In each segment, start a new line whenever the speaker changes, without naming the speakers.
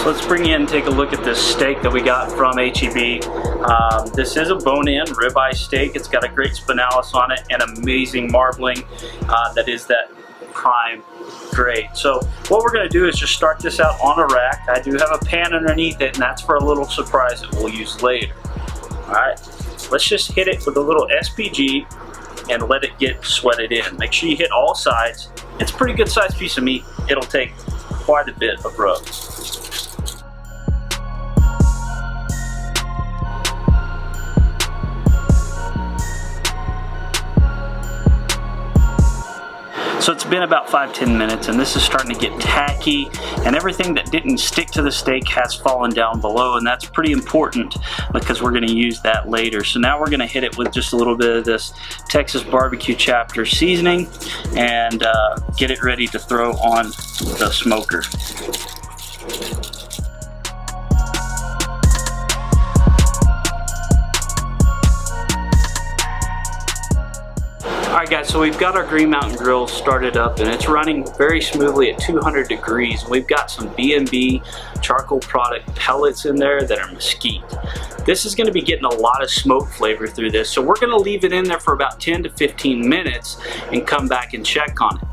So let's bring in and take a look at this steak that we got from HEB. This is a bone-in ribeye steak. It's got a great spinalis on it and amazing marbling. That is that prime grade. So what we're going to do is just start this out on a rack. I do have a pan underneath it, and that's for a little surprise that we'll use later. Alright, let's just hit it with a little SPG and let it get sweated in. Make sure you hit all sides. It's a pretty good sized piece of meat. It'll take quite a bit of rub. So it's been about 5-10 minutes, and this is starting to get tacky, and everything that didn't stick to the steak has fallen down below, and that's pretty important because we're going to use that later. So now we're going to hit it with just a little bit of this Texas barbecue chapter seasoning and get it ready to throw on the smoker. Alright guys, so we've got our Green Mountain Grill started up, and it's running very smoothly at 200 degrees. We've got some B&B charcoal product pellets in there that are mesquite. This is going to be getting a lot of smoke flavor through this, so we're going to leave it in there for about 10 to 15 minutes and come back and check on it.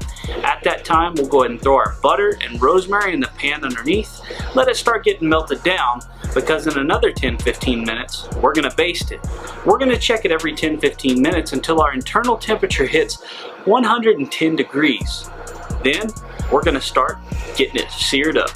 At that time, we'll go ahead and throw our butter and rosemary in the pan underneath. Let it start getting melted down, because in another 10-15 minutes, we're going to baste it. We're going to check it every 10-15 minutes until our internal temperature hits 110 degrees. Then, we're going to start getting it seared up.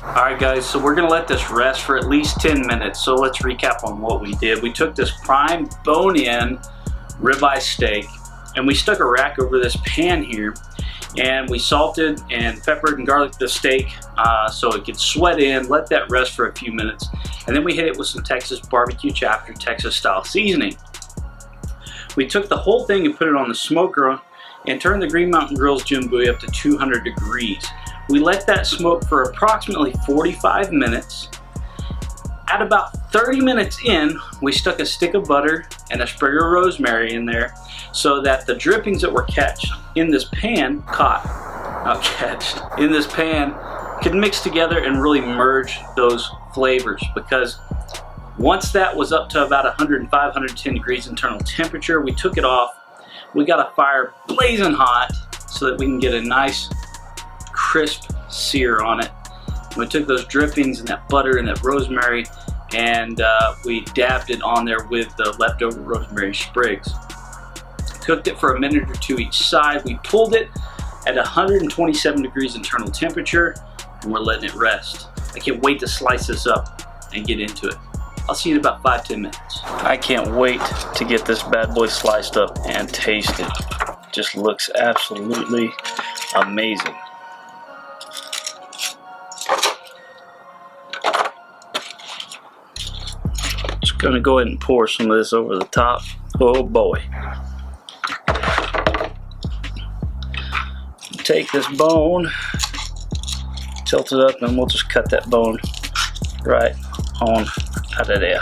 Alright guys, so we're going to let this rest for at least 10 minutes. So let's recap on what we did. We took this prime bone-in ribeye steak and we stuck a rack over this pan here, and we salted and peppered and garlicked the steak so it could sweat in, let that rest for a few minutes, and then we hit it with some Texas barbecue chapter Texas style seasoning. We took the whole thing and put it on the smoker and turned the Green Mountain Grill's Jim Bowie up to 200 degrees. We let that smoke for approximately 45 minutes. At about 30 minutes in, we stuck a stick of butter and a sprig of rosemary in there so that the drippings that were catched in this pan could mix together and really merge those flavors, because once that was up to about 105, 110 degrees internal temperature, we took it off. We got a fire blazing hot so that we can get a nice crisp sear on it. We took those drippings and that butter and that rosemary, and we dabbed it on there with the leftover rosemary sprigs. Cooked it for a minute or two each side. We pulled it at 127 degrees internal temperature, and we're letting it rest. I can't wait to slice this up and get into it. I'll see you in about 5-10 minutes. I can't wait to get this bad boy sliced up and taste it. Just looks absolutely amazing. Just gonna go ahead and pour some of this over the top. Oh boy. Take this bone, tilt it up, and we'll just cut that bone right on out of there.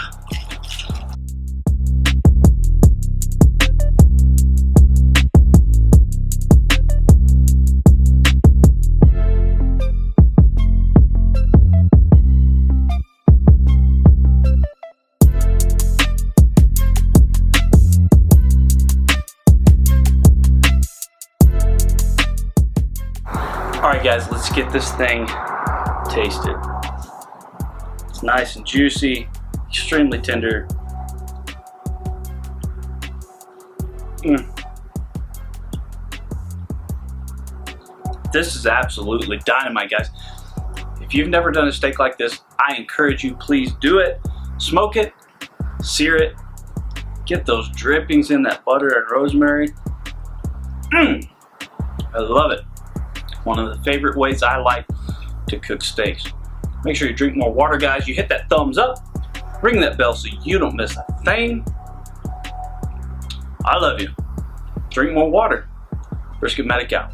Alright guys, let's get this thing tasted. It's nice and juicy, extremely tender. This is absolutely dynamite, guys. If you've never done a steak like this, I encourage you, please do it. Smoke it, sear it, get those drippings in that butter and rosemary. I love it. One of the favorite ways I like to cook steaks. Make sure you drink more water, guys. You hit that thumbs up, ring that bell so you don't miss a thing. I love you. Drink more water. Brisket Medic out.